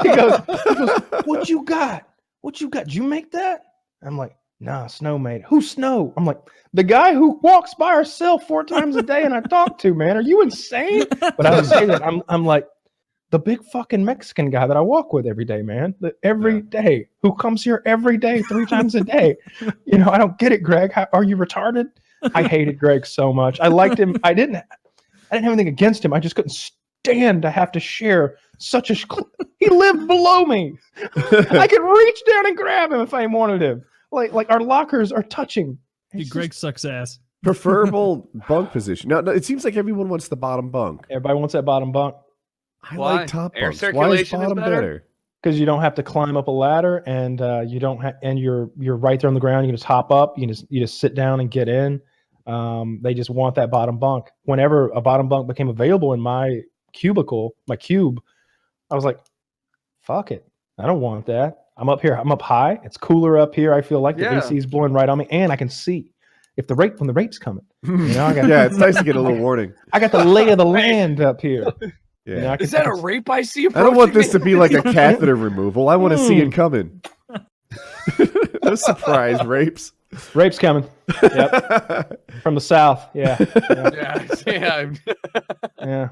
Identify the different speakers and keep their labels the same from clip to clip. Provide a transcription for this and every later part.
Speaker 1: he goes, what you got? What you got? Did you make that? I'm like, nah, Snow made it. Who's Snow? I'm like, the guy who walks by herself 4 times a day and I talk to, man. Are you insane? But I was saying that I'm like, the big fucking Mexican guy that I walk with every day, man. Every day, who comes here every day, 3 times a day. You know, I don't get it, Greg. Are you retarded? I hated Greg so much. I liked him. I didn't have anything against him. I just couldn't stand to have to share such a. He lived below me. I could reach down and grab him if I wanted him. Like our lockers are touching.
Speaker 2: Greg sucks ass.
Speaker 3: Preferable bunk position. No, it seems like everyone wants the bottom bunk.
Speaker 1: Everybody wants that bottom bunk.
Speaker 3: I like top
Speaker 4: Air
Speaker 3: bunks. Why is
Speaker 4: circulation
Speaker 3: bottom better?
Speaker 1: Because you don't have to climb up a ladder, and you don't and you're right there on the ground. You can just hop up. You just sit down and get in. They just want that bottom bunk. Whenever a bottom bunk became available in my cubicle, my cube, I was like, "Fuck it, I don't want that. I'm up here. I'm up high. It's cooler up here. I feel like the AC is blowing right on me, and I can see if when the rape's coming. You know,
Speaker 3: it's nice to get a little warning.
Speaker 1: I got the lay of the land up here.
Speaker 3: Yeah.
Speaker 1: You know,
Speaker 4: Is that a rape I see?
Speaker 3: I don't want this to be like a catheter removal. I want to see it coming. No surprise rapes.
Speaker 1: Rape's coming. Yep. From the south. Yeah.
Speaker 4: Yeah.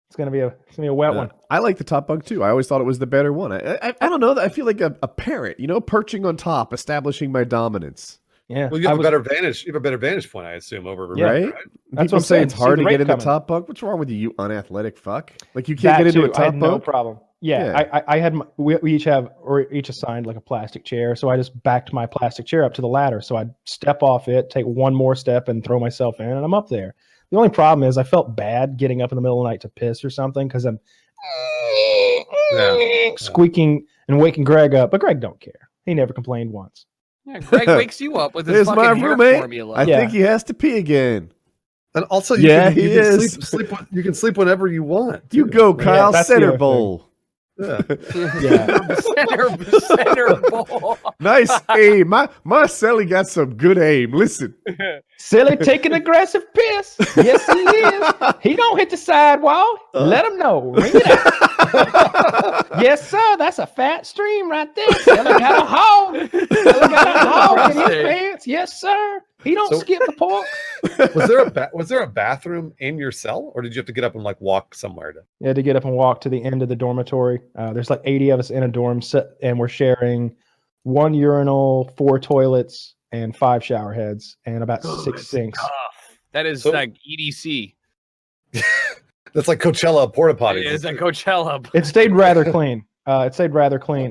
Speaker 1: It's gonna be a wet one.
Speaker 3: I like the top bunk too. I always thought it was the better one. I don't know. I feel like a parrot, perching on top, establishing my dominance.
Speaker 5: Yeah. Well, you have a better vantage. You have a better vantage point, I assume, over
Speaker 3: right. People say it's hard to get in the top bunk. What's wrong with you unathletic fuck? Like you can't get into a top bunk.
Speaker 1: No problem. Yeah. I had we each assigned like a plastic chair, so I just backed my plastic chair up to the ladder. So I'd step off it, take one more step, and throw myself in, and I'm up there. The only problem is I felt bad getting up in the middle of the night to piss or something because I'm squeaking and waking Greg up. But Greg don't care. He never complained once.
Speaker 4: Yeah, Greg wakes you up with his fucking hair formula.
Speaker 3: I think he has to pee again.
Speaker 5: And also, you can sleep whenever you want.
Speaker 3: You go, Kyle. Center bowl.
Speaker 5: Yeah.
Speaker 4: Center bowl.
Speaker 3: Nice aim. My Sally got some good aim. Listen.
Speaker 1: Silly taking aggressive piss. Yes, he is. He don't hit the sidewall. Let him know. Ring it out. Yes, sir. That's a fat stream right there. Silly got a hog. Silly got a hog in his pants. Yes, sir. He don't skip the pork.
Speaker 5: Was there a bathroom in your cell, or did you have to get up and walk somewhere?
Speaker 1: You had to get up and walk to the end of the dormitory. There's like 80 of us in a dorm set, and we're sharing 1 urinal, 4 toilets, and 5 shower heads, and about 6 sinks.
Speaker 4: Tough. That is like EDC.
Speaker 5: That's like Coachella porta potties.
Speaker 4: It's like Coachella.
Speaker 1: It stayed rather clean.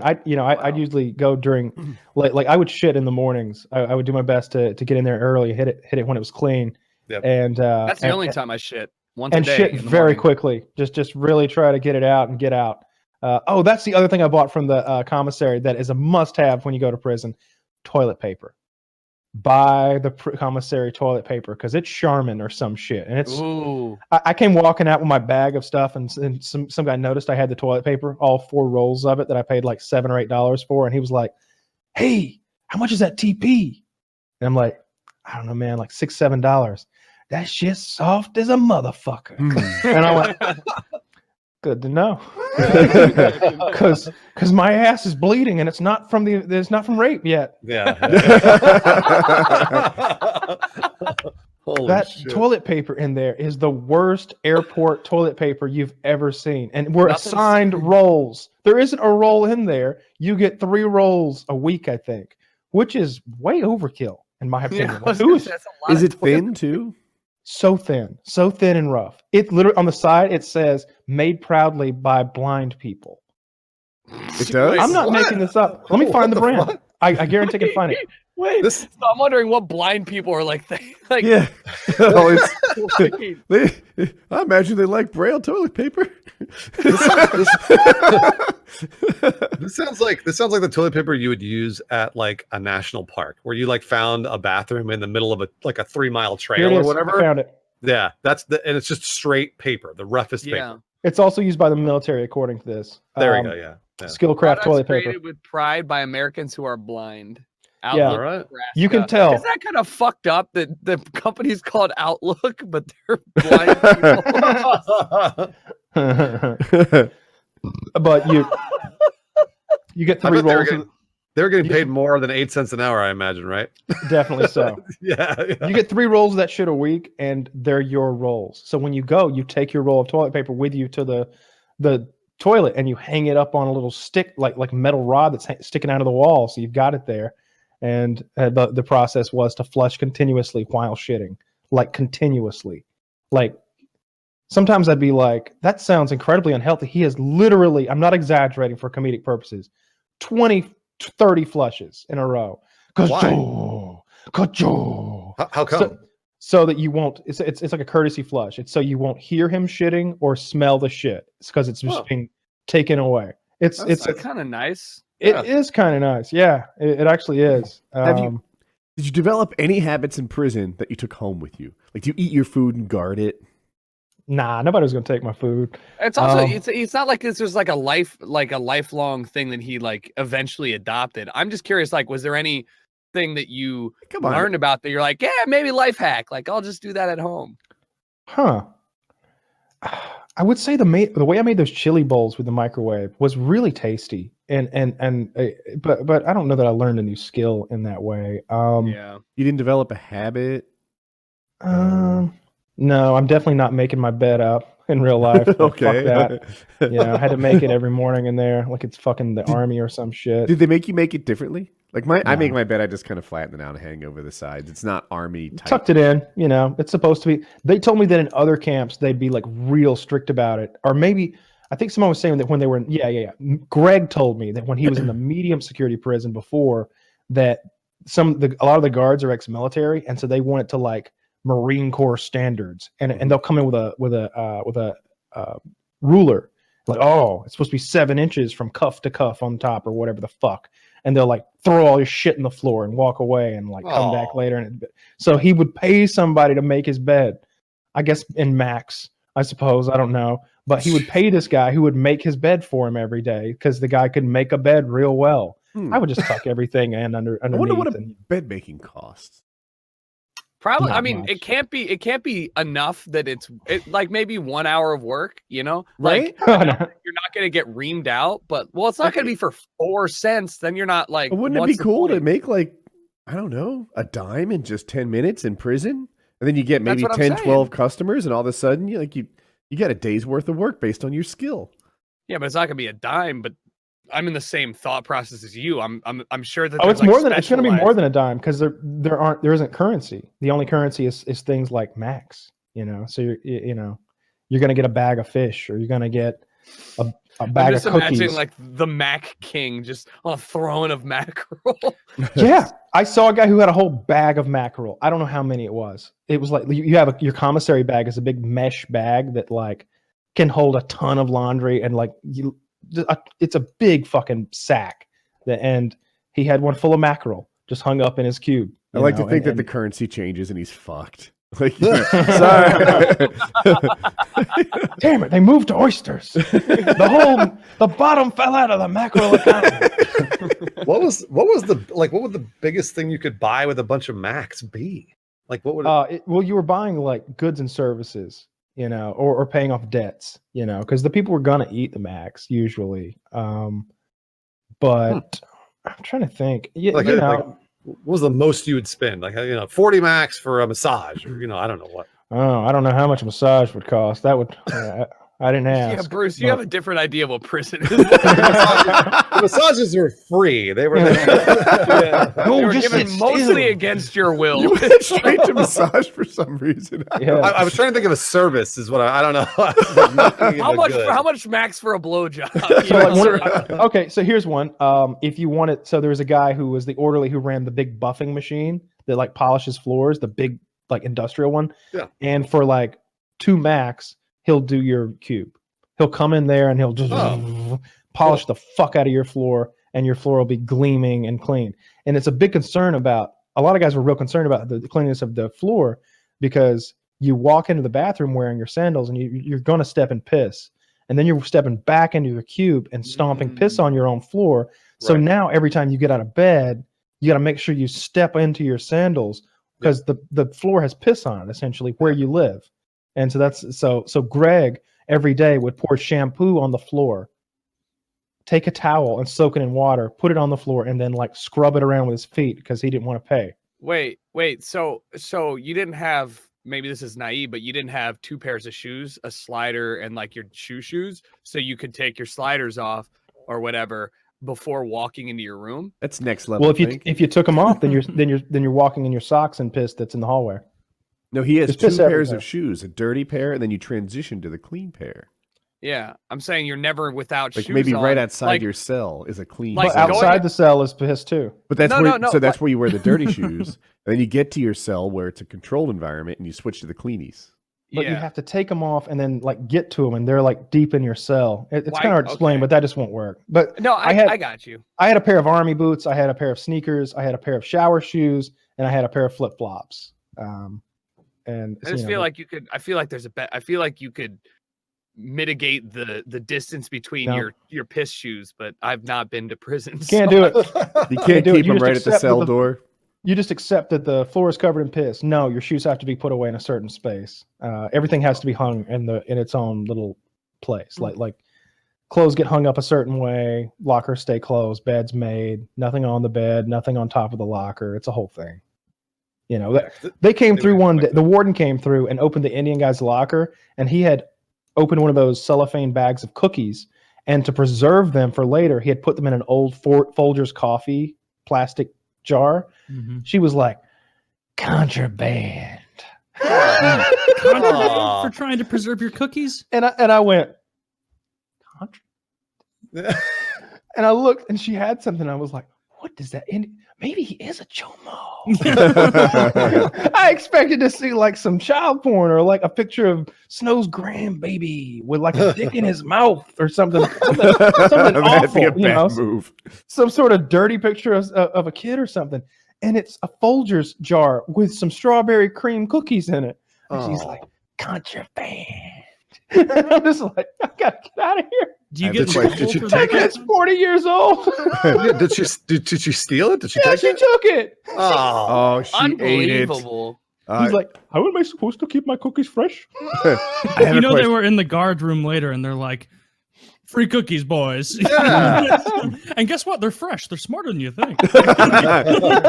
Speaker 1: I'd usually go during, like I would shit in the mornings. I would do my best to get in there early, hit it when it was clean.
Speaker 5: Yep.
Speaker 1: And
Speaker 4: that's the only time I shit. Once
Speaker 1: and
Speaker 4: a day
Speaker 1: shit very quickly. Just really try to get it out and get out. That's the other thing I bought from the commissary that is a must-have when you go to prison: toilet paper. Buy the commissary toilet paper because it's Charmin or some shit. And it's I came walking out with my bag of stuff, and some guy noticed I had the toilet paper, all 4 rolls of it that I paid like $7 or $8 for, and he was like, "Hey, how much is that TP?" And I'm like, "I don't know, man, like $6, $7. That shit's soft as a motherfucker." And I'm like, good to know, because my ass is bleeding and it's not from rape yet.
Speaker 5: Yeah.
Speaker 1: That toilet paper in there is the worst airport toilet paper you've ever seen, and we're assigned rolls. There isn't a roll in there. You get 3 rolls a week, I think, which is way overkill in my opinion.
Speaker 3: Is it thin too?
Speaker 1: So thin and rough. It literally on the side it says "made proudly by blind people."
Speaker 3: It does.
Speaker 1: I'm not making this up. Let me find the brand. I guarantee I can find it.
Speaker 4: Wait, so I'm wondering what blind people are like.
Speaker 3: Yeah. I imagine they like Braille toilet paper.
Speaker 5: This sounds like the toilet paper you would use at like a national park where you found a bathroom in the middle of a 3-mile trail or whatever.
Speaker 1: I found it.
Speaker 5: Yeah, and it's just straight paper, the roughest paper.
Speaker 1: It's also used by the military, according to this.
Speaker 5: There we go. Yeah.
Speaker 1: Skillcraft toilet paper.
Speaker 4: Created with pride by Americans who are blind.
Speaker 1: Outlook,
Speaker 5: right.
Speaker 1: You can tell.
Speaker 4: Is that kind of fucked up that the company's called Outlook, but they're blind people?
Speaker 1: but you get
Speaker 5: I
Speaker 1: 3
Speaker 5: bet they were
Speaker 1: rolls.
Speaker 5: getting, they were getting paid more than 8 cents an hour, I imagine, right?
Speaker 1: Definitely so.
Speaker 5: Yeah.
Speaker 1: You get 3 rolls of that shit a week, and they're your rolls. So when you go, you take your roll of toilet paper with you to the toilet, and you hang it up on a little stick, like metal rod that's sticking out of the wall. So you've got it there. And the process was to flush continuously while shitting, like continuously. Like sometimes I'd be like, that sounds incredibly unhealthy. He has literally, I'm not exaggerating for comedic purposes, 20, 30 flushes in a row. Ka-choo, ka-choo.
Speaker 5: How come?
Speaker 1: So that you won't, it's like a courtesy flush. It's so you won't hear him shitting or smell the shit. It's because it's just being taken away. It's
Speaker 4: kind of nice.
Speaker 1: It is kind of nice. Yeah, it actually is.
Speaker 3: Did you develop any habits in prison that you took home with you? Like, do you eat your food and guard it?
Speaker 1: Nah, nobody was gonna take my food.
Speaker 4: It's also it's not like this was like a lifelong thing that he like eventually adopted. I'm just curious, like, was there anything that you learned about that you're like, yeah, maybe life hack, like I'll just do that at home?
Speaker 1: Huh. I would say the way I made those chili bowls with the microwave was really tasty, but I don't know that I learned a new skill in that way.
Speaker 4: Yeah,
Speaker 3: you didn't develop a habit.
Speaker 1: No, I'm definitely not making my bed up in real life.
Speaker 3: Okay,
Speaker 1: fuck that. I had to make it every morning in there, like it's fucking the army or some shit.
Speaker 3: Did they make you make it differently? Like I make my bed, I just kind of flatten it out and hang over the sides. It's not army type.
Speaker 1: Tucked it in, it's supposed to be. They told me that in other camps they'd be like real strict about it. Or maybe, I think someone was saying that when they were yeah. Greg told me that when he was in the medium security prison before, that a lot of the guards are ex-military, and so they want it to like Marine Corps standards, and they'll come in with a ruler, like, oh, it's supposed to be 7 inches from cuff to cuff on top or whatever the fuck. And they'll like throw all your shit in the floor and walk away and like come back later. And so he would pay somebody to make his bed, I guess in max, I suppose. I don't know. But he would pay this guy who would make his bed for him every day because the guy could make a bed real well. I would just tuck everything in underneath.
Speaker 3: I wonder what a bed making costs.
Speaker 4: Probably.
Speaker 1: Not
Speaker 4: I mean,
Speaker 1: much.
Speaker 4: it can't be enough that it's like maybe 1 hour of work,
Speaker 3: Right?
Speaker 4: Like, you're not going to get reamed out, but it's not going to be for 4 cents. Then you're not like,
Speaker 3: Wouldn't it be cool to make like, I don't know, a dime in just 10 minutes in prison? And then you get maybe 10, 12 customers, and all of a sudden you get a day's worth of work based on your skill.
Speaker 4: Yeah, but it's not going to be a dime, but I'm in the same thought process as you. I'm sure that
Speaker 1: it's more than it's going to be more than a dime because there isn't currency. The only currency is things like max. So you're going to get a bag of fish, or you're going to get a bag of cookies.
Speaker 4: Imagining like the Mac King just on a throne of mackerel.
Speaker 1: Yeah, I saw a guy who had a whole bag of mackerel. I don't know how many it was. It was like you have your commissary bag is a big mesh bag that like can hold a ton of laundry, and like it's a big fucking sack. And he had one full of mackerel just hung up in his cube.
Speaker 3: I like to think that the currency changes and he's fucked. Like, sorry.
Speaker 1: Damn it! They moved to oysters. The bottom fell out of the mackerel account.
Speaker 5: What would the biggest thing you could buy with a bunch of Macs be? Like, what would
Speaker 1: you were buying like goods and services, or paying off debts, because the people were gonna eat the Macs usually. But I'm trying to think.
Speaker 5: What was the most you would spend? Like, 40 Macs for a massage, or I don't know what.
Speaker 1: Oh, I don't know how much a massage would cost. That would I didn't ask.
Speaker 4: Yeah, Bruce, you have a different idea of what prison is.
Speaker 5: The massages were free. They were
Speaker 4: they were given mostly against your will.
Speaker 3: You went straight to massage for some reason.
Speaker 1: Yeah.
Speaker 5: I was trying to think of a service. Is what I don't know.
Speaker 4: How much max for a blowjob?
Speaker 1: Okay, so here's one. If you want it, so there was a guy who was the orderly who ran the big buffing machine that like polishes floors, the big like industrial one.
Speaker 5: Yeah.
Speaker 1: And for like 2 max, he'll do your cube. He'll come in there and he'll just polish the fuck out of your floor, and your floor will be gleaming and clean. And it's a big concern about, a lot of guys were real concerned about the cleanliness of the floor, because you walk into the bathroom wearing your sandals and you're going to step in piss. And then you're stepping back into your cube and stomping piss on your own floor. So now every time you get out of bed, you got to make sure you step into your sandals, because the floor has piss on it, essentially, where you live. And so so Greg every day would pour shampoo on the floor take a towel and soak it in water, put it on the floor, and then like scrub it around with his feet because he didn't want to pay.
Speaker 4: Wait. So you didn't have, maybe this is naive, but you didn't have 2 pairs of shoes, a slider and like your shoes, so you could take your sliders off or whatever before walking into your room?
Speaker 3: That's next level.
Speaker 1: Well, if you took them off, then you're walking in your socks and piss that's in the hallway.
Speaker 3: No, he has
Speaker 1: Just
Speaker 3: 2 pairs of shoes, a dirty pair, and then you transition to the clean pair.
Speaker 4: Yeah, I'm saying you're never without
Speaker 3: like
Speaker 4: shoes.
Speaker 3: Maybe
Speaker 4: on.
Speaker 3: right outside
Speaker 4: like,
Speaker 3: your cell is a clean.
Speaker 4: Like
Speaker 3: cell.
Speaker 1: outside the cell is piss too.
Speaker 3: But that's that's where you wear the dirty shoes, and then you get to your cell where it's a controlled environment, and you switch to the cleanies.
Speaker 1: But you have to take them off and then like get to them, and they're like deep in your cell. It's kind of hard to explain, but that just won't work. But
Speaker 4: no, I got you.
Speaker 1: I had a pair of army boots, I had a pair of sneakers, I had a pair of shower shoes, and I had a pair of flip flops. And
Speaker 4: I just feel like you could. I feel like there's I feel like you could mitigate the distance between your piss shoes, but I've not been to prison.
Speaker 1: You can't do it.
Speaker 3: You can't keep them right at the cell door.
Speaker 1: You just accept that the floor is covered in piss. No, your shoes have to be put away in a certain space. Everything has to be hung in its own little place. Like clothes get hung up a certain way, lockers stay closed, beds made, nothing on the bed, nothing on top of the locker. It's a whole thing. You know, they came through one day. The warden came through and opened the Indian guy's locker, and he had opened one of those cellophane bags of cookies, and to preserve them for later, he had put them in an old Folgers coffee plastic jar.
Speaker 2: Mm-hmm.
Speaker 1: She was like, contraband.
Speaker 2: Contraband for trying to preserve your cookies?
Speaker 1: And I went, contraband? And I looked, and she had something. I was like, what does that end? Maybe he is a chomo. I expected to see like some child porn or like a picture of Snow's grandbaby with like a dick in his mouth or something. Something awful,
Speaker 3: you know, move.
Speaker 1: Some sort of dirty picture of a kid or something. And it's a Folgers jar with some strawberry cream cookies in it. And she's like, contraband. And I'm just like, I gotta get out of here.
Speaker 2: Do you get
Speaker 1: It's 40 years old.
Speaker 5: Yeah, did she steal it? Did she take
Speaker 1: she
Speaker 5: it?
Speaker 1: took it.
Speaker 3: Oh, she
Speaker 4: unbelievable.
Speaker 3: ate it.
Speaker 1: He's like, how am I supposed to keep my cookies fresh?
Speaker 2: You know, they were in the guard room later, and they're like, free cookies, boys.
Speaker 5: Yeah.
Speaker 2: And guess what? They're fresh. They're smarter than you think.